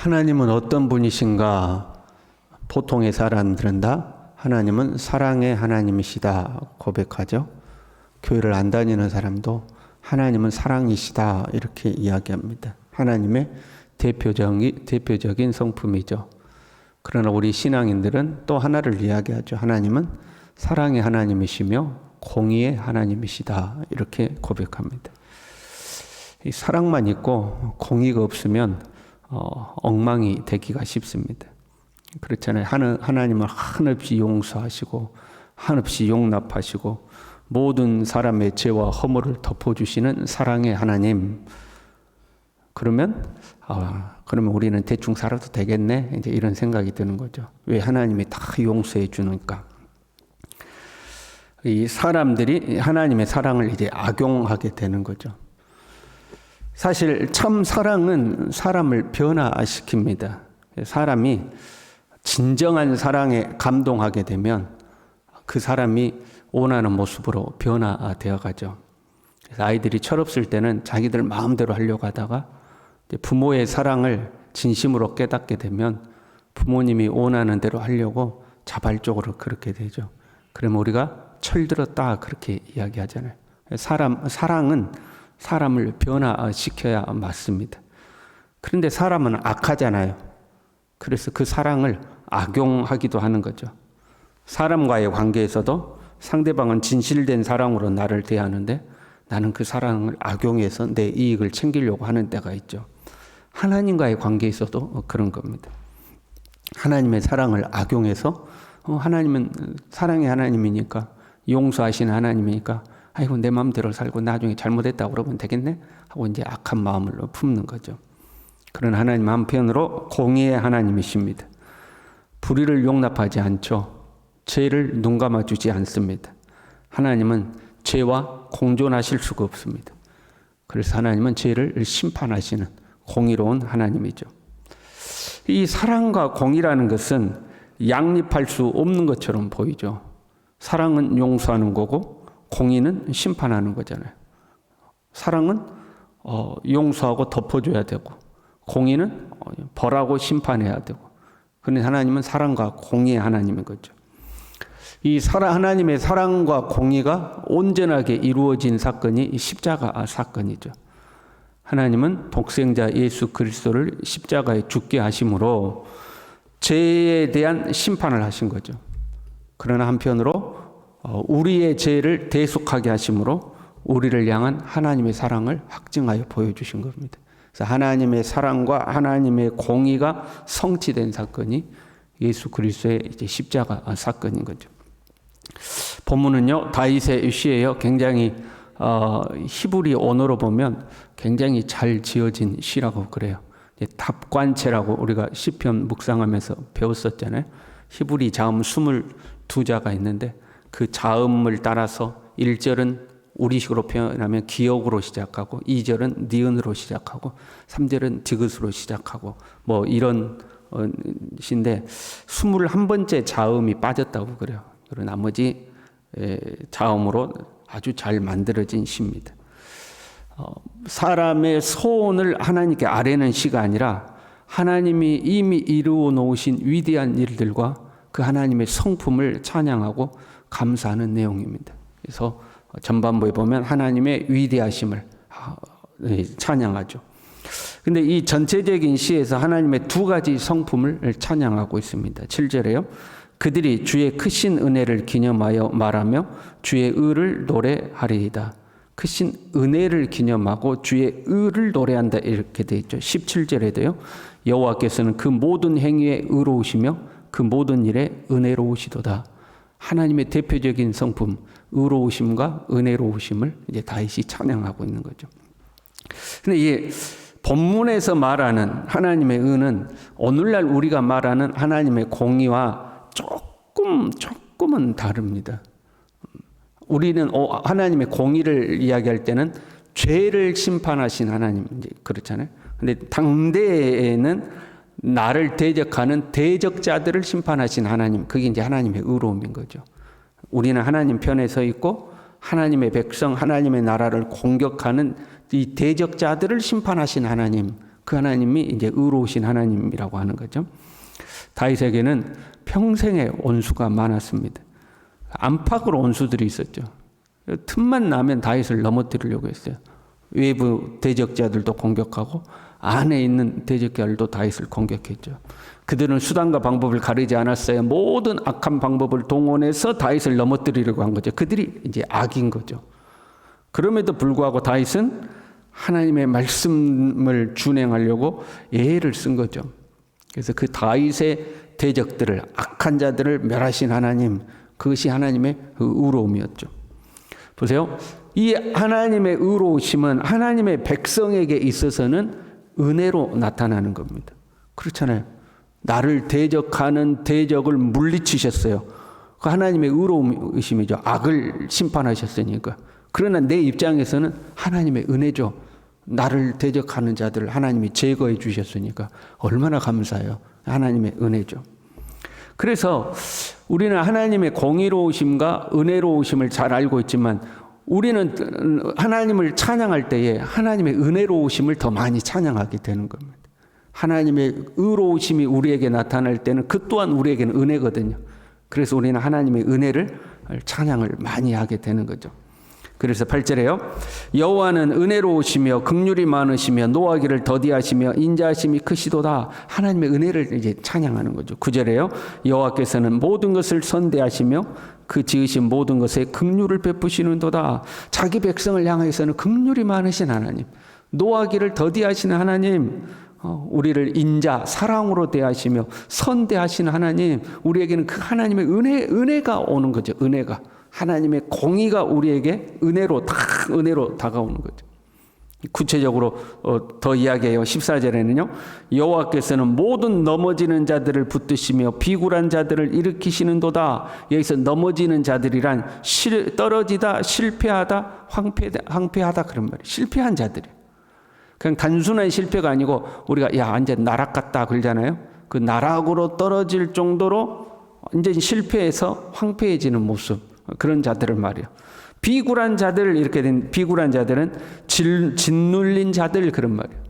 하나님은 어떤 분이신가? 보통의 사람들은 다 하나님은 사랑의 하나님이시다 고백하죠. 교회를 안 다니는 사람도 하나님은 사랑이시다 이렇게 이야기합니다. 하나님의 대표적인 성품이죠. 그러나 우리 신앙인들은 또 하나를 이야기하죠. 하나님은 사랑의 하나님이시며 공의의 하나님이시다 이렇게 고백합니다. 이 사랑만 있고 공의가 없으면 엉망이 되기가 쉽습니다. 그렇잖아요. 하나님은 한없이 용서하시고 한없이 용납하시고 모든 사람의 죄와 허물을 덮어주시는 사랑의 하나님. 그러면 우리는 대충 살아도 되겠네. 이제 이런 생각이 드는 거죠. 왜 하나님이 다 용서해 주니까. 이 사람들이 하나님의 사랑을 이제 악용하게 되는 거죠. 사실 참 사랑은 사람을 변화시킵니다. 사람이 진정한 사랑에 감동하게 되면 그 사람이 원하는 모습으로 변화되어 가죠. 그래서 아이들이 철없을 때는 자기들 마음대로 하려고 하다가 부모의 사랑을 진심으로 깨닫게 되면 부모님이 원하는 대로 하려고 자발적으로 그렇게 되죠. 그러면 우리가 철들었다 그렇게 이야기하잖아요. 사랑은 사람을 변화시켜야 맞습니다. 그런데 사람은 악하잖아요. 그래서 그 사랑을 악용하기도 하는 거죠. 사람과의 관계에서도 상대방은 진실된 사랑으로 나를 대하는데 나는 그 사랑을 악용해서 내 이익을 챙기려고 하는 때가 있죠. 하나님과의 관계에서도 그런 겁니다. 하나님의 사랑을 악용해서 하나님은 사랑의 하나님이니까 용서하시는 하나님이니까 아이고 내 마음대로 살고 나중에 잘못했다고 그러면 되겠네 하고 이제 악한 마음을 품는 거죠. 그런 하나님 한편으로 공의의 하나님이십니다. 불의를 용납하지 않죠. 죄를 눈감아주지 않습니다. 하나님은 죄와 공존하실 수가 없습니다. 그래서 하나님은 죄를 심판하시는 공의로운 하나님이죠. 이 사랑과 공의라는 것은 양립할 수 없는 것처럼 보이죠. 사랑은 용서하는 거고 공의는 심판하는 거잖아요. 사랑은 용서하고 덮어줘야 되고 공의는 벌하고 심판해야 되고 그런데 하나님은 사랑과 공의의 하나님인 거죠. 이 하나님의 사랑과 공의가 온전하게 이루어진 사건이 십자가 사건이죠. 하나님은 독생자 예수 그리스도를 십자가에 죽게 하심으로 죄에 대한 심판을 하신 거죠. 그러나 한편으로 우리의 죄를 대속하게 하심으로 우리를 향한 하나님의 사랑을 확증하여 보여주신 겁니다. 그래서 하나님의 사랑과 하나님의 공의가 성취된 사건이 예수 그리스도의 이제 십자가 사건인 거죠. 본문은요 다윗의 시예요. 굉장히 히브리 언어로 보면 굉장히 잘 지어진 시라고 그래요. 답관체라고 우리가 시편 묵상하면서 배웠었잖아요. 히브리 자음 22자가 있는데 그 자음을 따라서 1절은 우리식으로 표현하면 기역으로 시작하고 2절은 니은으로 시작하고 3절은 디귿으로 시작하고 뭐 이런 시인데 21번째 자음이 빠졌다고 그래요. 그리고 나머지 자음으로 아주 잘 만들어진 시입니다. 사람의 소원을 하나님께 아뢰는 시가 아니라 하나님이 이미 이루어 놓으신 위대한 일들과 그 하나님의 성품을 찬양하고 감사하는 내용입니다. 그래서 전반부에 보면 하나님의 위대하심을 찬양하죠. 근데 이 전체적인 시에서 하나님의 두 가지 성품을 찬양하고 있습니다. 7절에요. 그들이 주의 크신 은혜를 기념하여 말하며 주의 의를 노래하리이다. 크신 은혜를 기념하고 주의 의를 노래한다 이렇게 되어 있죠. 17절에도요. 여호와께서는 그 모든 행위에 의로우시며 그 모든 일에 은혜로우시도다. 하나님의 대표적인 성품 의로우심과 은혜로우심을 이제 다윗이 찬양하고 있는 거죠. 근데 이 본문에서 말하는 하나님의 의는 오늘날 우리가 말하는 하나님의 공의와 조금은 다릅니다. 우리는 하나님의 공의를 이야기할 때는 죄를 심판하신 하나님 이제 그렇잖아요. 근데 당대에는 나를 대적하는 대적자들을 심판하신 하나님, 그게 이제 하나님의 의로움인 거죠. 우리는 하나님 편에 서 있고 하나님의 백성, 하나님의 나라를 공격하는 이 대적자들을 심판하신 하나님, 그 하나님이 이제 의로우신 하나님이라고 하는 거죠. 다윗에게는 평생에 원수가 많았습니다. 안팎으로 원수들이 있었죠. 틈만 나면 다윗을 넘어뜨리려고 했어요. 외부 대적자들도 공격하고 안에 있는 대적자들도 다윗을 공격했죠. 그들은 수단과 방법을 가리지 않았어요. 모든 악한 방법을 동원해서 다윗을 넘어뜨리려고 한 거죠. 그들이 이제 악인 거죠. 그럼에도 불구하고 다윗은 하나님의 말씀을 준행하려고 예를 쓴 거죠. 그래서 그 다윗의 대적들을, 악한 자들을 멸하신 하나님, 그것이 하나님의 의로움이었죠. 보세요. 이 하나님의 의로우심은 하나님의 백성에게 있어서는 은혜로 나타나는 겁니다. 그렇잖아요. 나를 대적하는 대적을 물리치셨어요. 그 하나님의 의로움이심이죠. 악을 심판하셨으니까. 그러나 내 입장에서는 하나님의 은혜죠. 나를 대적하는 자들을 하나님이 제거해 주셨으니까 얼마나 감사해요. 하나님의 은혜죠. 그래서 우리는 하나님의 공의로우심과 은혜로우심을 잘 알고 있지만 우리는 하나님을 찬양할 때에 하나님의 은혜로우심을 더 많이 찬양하게 되는 겁니다. 하나님의 의로우심이 우리에게 나타날 때는 그 또한 우리에게는 은혜거든요. 그래서 우리는 하나님의 은혜를 찬양을 많이 하게 되는 거죠. 그래서 8절에요. 여호와는 은혜로우시며 긍휼이 많으시며 노하기를 더디하시며 인자하심이 크시도다. 하나님의 은혜를 이제 찬양하는 거죠. 9절에요. 여호와께서는 모든 것을 선대하시며 그 지으신 모든 것에 긍휼을 베푸시는도다. 자기 백성을 향해서는 긍휼이 많으신 하나님, 노하기를 더디하시는 하나님, 우리를 인자, 사랑으로 대하시며 선대하시는 하나님, 우리에게는 그 하나님의 은혜가 오는 거죠. 은혜가. 하나님의 공의가 우리에게 은혜로 다가오는 거죠. 구체적으로 더 이야기해요. 14절에는요. 여호와께서는 모든 넘어지는 자들을 붙드시며 비굴한 자들을 일으키시는도다. 여기서 넘어지는 자들이란 떨어지다, 실패하다, 황폐하다 그런 말이에요. 실패한 자들이. 그냥 단순한 실패가 아니고 우리가 야 완전 나락 같다 그러잖아요. 그 나락으로 떨어질 정도로 완전 실패해서 황폐해지는 모습. 그런 자들을 말이에요. 비굴한 자들, 이렇게 된 비굴한 자들은 짓눌린 자들 그런 말이에요.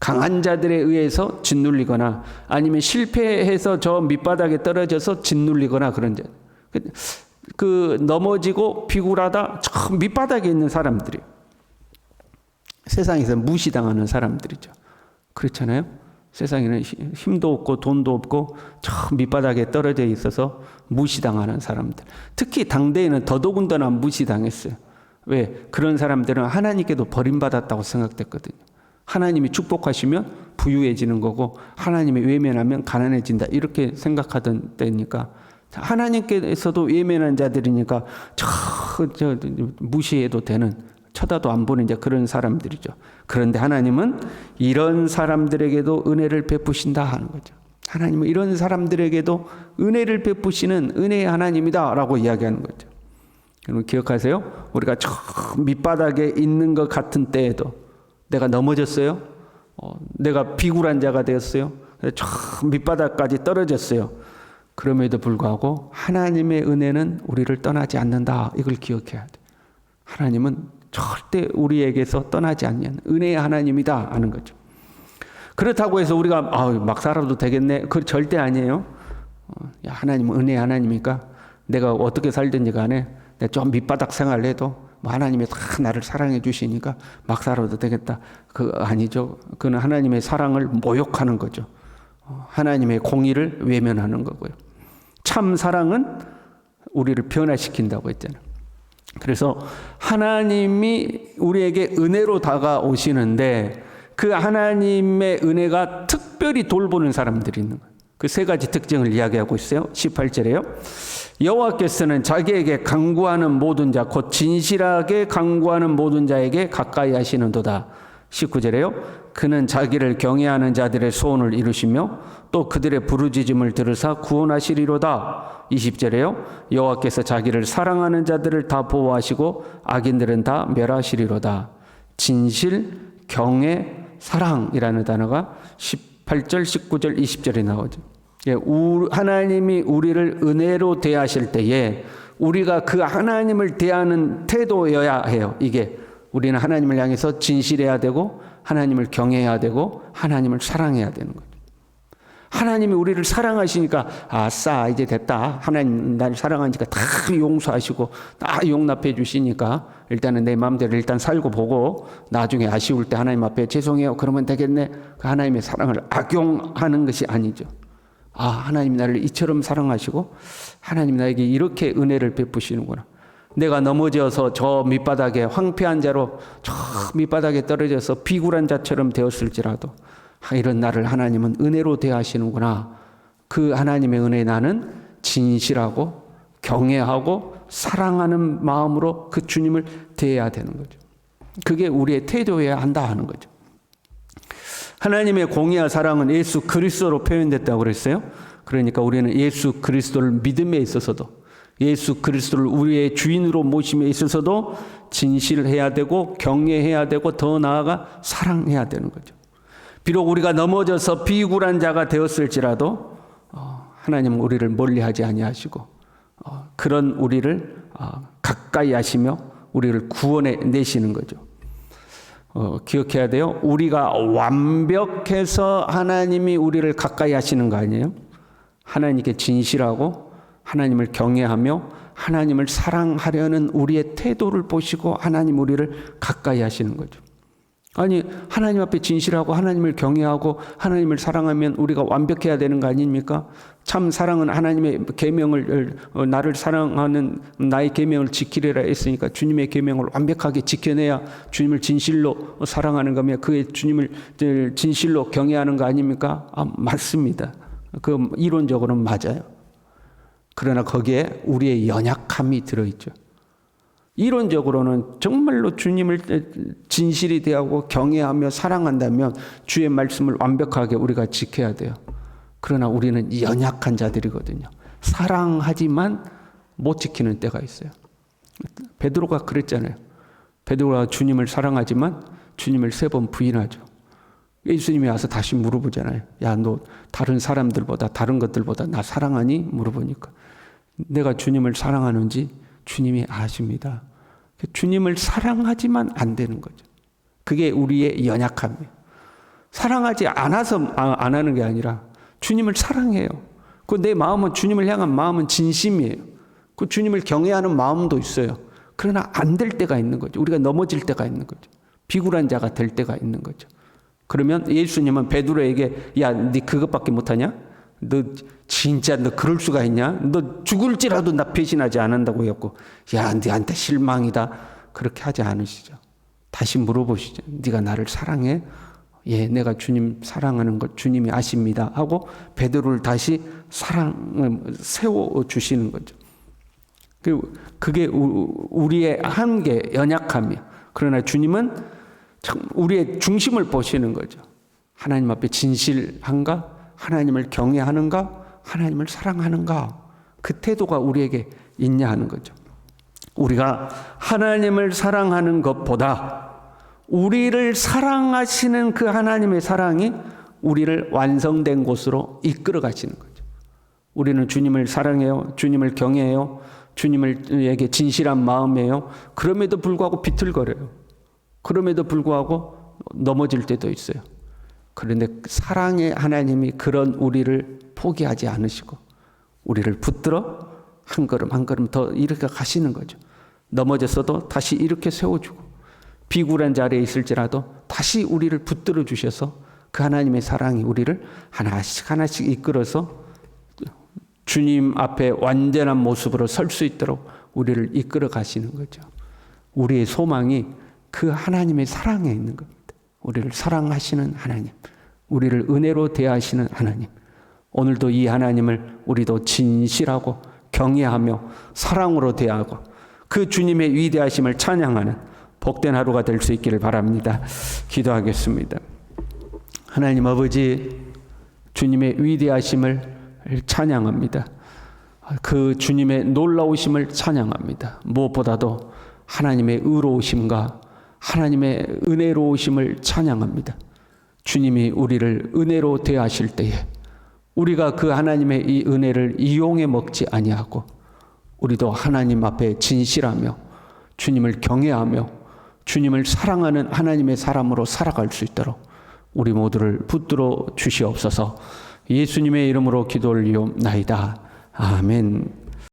강한 자들에 의해서 짓눌리거나 아니면 실패해서 저 밑바닥에 떨어져서 짓눌리거나 그런 자. 그 넘어지고 비굴하다 저 밑바닥에 있는 사람들이 세상에서 무시당하는 사람들이죠. 그렇잖아요. 세상에는 힘도 없고 돈도 없고 저 밑바닥에 떨어져 있어서 무시당하는 사람들. 특히 당대에는 더더군다나 무시당했어요. 왜? 그런 사람들은 하나님께도 버림받았다고 생각됐거든요. 하나님이 축복하시면 부유해지는 거고 하나님이 외면하면 가난해진다 이렇게 생각하던 때니까 하나님께서도 외면한 자들이니까 저 무시해도 되는 쳐다도 안 보는 이제 그런 사람들이죠. 그런데 하나님은 이런 사람들에게도 은혜를 베푸신다 하는 거죠. 하나님은 이런 사람들에게도 은혜를 베푸시는 은혜의 하나님이다라고 이야기하는 거죠. 여러분 기억하세요? 우리가 저 밑바닥에 있는 것 같은 때에도 내가 넘어졌어요. 내가 비굴한 자가 되었어요. 저 밑바닥까지 떨어졌어요. 그럼에도 불구하고 하나님의 은혜는 우리를 떠나지 않는다. 이걸 기억해야 돼. 하나님은 절대 우리에게서 떠나지 않는 은혜의 하나님이다 하는 거죠. 그렇다고 해서 우리가 막 살아도 되겠네. 그 절대 아니에요. 하나님은 은혜의 하나님이니까 내가 어떻게 살든지 간에 내가 좀 밑바닥 생활을 해도 하나님이 다 나를 사랑해 주시니까 막 살아도 되겠다. 그거 아니죠. 그건 하나님의 사랑을 모욕하는 거죠. 하나님의 공의를 외면하는 거고요. 참 사랑은 우리를 변화시킨다고 했잖아요. 그래서 하나님이 우리에게 은혜로 다가오시는데 그 하나님의 은혜가 특별히 돌보는 사람들이 있는 거예요. 그 세 가지 특징을 이야기하고 있어요. 18절에요. 여호와께서는 자기에게 간구하는 모든 자, 곧 진실하게 간구하는 모든 자에게 가까이 하시는도다. 19절에요. 그는 자기를 경외하는 자들의 소원을 이루시며 또 그들의 부르짖음을 들으사 구원하시리로다. 20절에요. 여호와께서 자기를 사랑하는 자들을 다 보호하시고 악인들은 다 멸하시리로다. 진실, 경외, 사랑이라는 단어가 18절, 19절, 20절에 나오죠. 하나님이 우리를 은혜로 대하실 때에 우리가 그 하나님을 대하는 태도여야 해요. 이게 우리는 하나님을 향해서 진실해야 되고 하나님을 경외해야 되고 하나님을 사랑해야 되는 거죠. 하나님이 우리를 사랑하시니까 아싸 이제 됐다. 하나님 나를 사랑하니까 다 용서하시고 다 용납해 주시니까 일단은 내 마음대로 일단 살고 보고 나중에 아쉬울 때 하나님 앞에 죄송해요 그러면 되겠네. 그 하나님의 사랑을 악용하는 것이 아니죠. 하나님이 나를 이처럼 사랑하시고 하나님 나에게 이렇게 은혜를 베푸시는구나. 내가 넘어져서 저 밑바닥에 황폐한 자로 저 밑바닥에 떨어져서 비굴한 자처럼 되었을지라도 이런 나를 하나님은 은혜로 대하시는구나. 그 하나님의 은혜에 나는 진실하고 경외하고 사랑하는 마음으로 그 주님을 대해야 되는 거죠. 그게 우리의 태도여야 한다 하는 거죠. 하나님의 공의와 사랑은 예수 그리스도로 표현됐다고 그랬어요. 그러니까 우리는 예수 그리스도를 믿음에 있어서도 예수 그리스도를 우리의 주인으로 모심에 있어서도 진실해야 되고 경외해야 되고 더 나아가 사랑해야 되는 거죠. 비록 우리가 넘어져서 비굴한 자가 되었을지라도 하나님은 우리를 멀리하지 아니하시고 그런 우리를 가까이 하시며 우리를 구원해 내시는 거죠. 기억해야 돼요. 우리가 완벽해서 하나님이 우리를 가까이 하시는 거 아니에요? 하나님께 진실하고 하나님을 경외하며 하나님을 사랑하려는 우리의 태도를 보시고 하나님 우리를 가까이 하시는 거죠. 아니 하나님 앞에 진실하고 하나님을 경외하고 하나님을 사랑하면 우리가 완벽해야 되는 거 아닙니까? 참 사랑은 하나님의 계명을 나를 사랑하는 나의 계명을 지키리라 했으니까 주님의 계명을 완벽하게 지켜내야 주님을 진실로 사랑하는 거며 그의 주님을 진실로 경외하는 거 아닙니까? 맞습니다. 그 이론적으로는 맞아요. 그러나 거기에 우리의 연약함이 들어있죠. 이론적으로는 정말로 주님을 진실이 대하고 경외하며 사랑한다면 주의 말씀을 완벽하게 우리가 지켜야 돼요. 그러나 우리는 연약한 자들이거든요. 사랑하지만 못 지키는 때가 있어요. 베드로가 그랬잖아요. 베드로가 주님을 사랑하지만 주님을 3번 부인하죠. 예수님이 와서 다시 물어보잖아요. 야, 너 다른 사람들보다 다른 것들보다 나 사랑하니? 물어보니까 내가 주님을 사랑하는지 주님이 아십니다. 주님을 사랑하지만 안 되는 거죠. 그게 우리의 연약함이에요. 사랑하지 않아서 안 하는 게 아니라 주님을 사랑해요. 그 내 마음은 주님을 향한 마음은 진심이에요. 그 주님을 경외하는 마음도 있어요. 그러나 안 될 때가 있는 거죠. 우리가 넘어질 때가 있는 거죠. 비굴한 자가 될 때가 있는 거죠. 그러면 예수님은 베드로에게 야, 네 그것밖에 못하냐? 너 진짜 너 그럴 수가 있냐? 너 죽을지라도 나 배신하지 않는다고 했고 야, 네한테 실망이다. 그렇게 하지 않으시죠. 다시 물어보시죠. 네가 나를 사랑해? 예, 내가 주님 사랑하는 것 주님이 아십니다. 하고 베드로를 다시 세워주시는 거죠. 그게 우리의 한계, 연약함이에요. 그러나 주님은 우리의 중심을 보시는 거죠. 하나님 앞에 진실한가? 하나님을 경외하는가? 하나님을 사랑하는가? 그 태도가 우리에게 있냐 하는 거죠. 우리가 하나님을 사랑하는 것보다 우리를 사랑하시는 그 하나님의 사랑이 우리를 완성된 곳으로 이끌어 가시는 거죠. 우리는 주님을 사랑해요. 주님을 경외해요. 주님에게 진실한 마음이에요. 그럼에도 불구하고 비틀거려요. 그럼에도 불구하고 넘어질 때도 있어요. 그런데 사랑의 하나님이 그런 우리를 포기하지 않으시고 우리를 붙들어 한 걸음 한 걸음 더 이렇게 가시는 거죠. 넘어졌어도 다시 이렇게 세워주고 비굴한 자리에 있을지라도 다시 우리를 붙들어 주셔서 그 하나님의 사랑이 우리를 하나씩 하나씩 이끌어서 주님 앞에 완전한 모습으로 설 수 있도록 우리를 이끌어 가시는 거죠. 우리의 소망이 그 하나님의 사랑에 있는 겁니다. 우리를 사랑하시는 하나님, 우리를 은혜로 대하시는 하나님. 오늘도 이 하나님을 우리도 진실하고 경외하며 사랑으로 대하고 그 주님의 위대하심을 찬양하는 복된 하루가 될 수 있기를 바랍니다. 기도하겠습니다. 하나님 아버지, 주님의 위대하심을 찬양합니다. 그 주님의 놀라우심을 찬양합니다. 무엇보다도 하나님의 의로우심과 하나님의 은혜로우심을 찬양합니다. 주님이 우리를 은혜로 대하실 때에 우리가 그 하나님의 이 은혜를 이용해 먹지 아니하고 우리도 하나님 앞에 진실하며 주님을 경외하며 주님을 사랑하는 하나님의 사람으로 살아갈 수 있도록 우리 모두를 붙들어 주시옵소서. 예수님의 이름으로 기도 올리옵나이다. 아멘.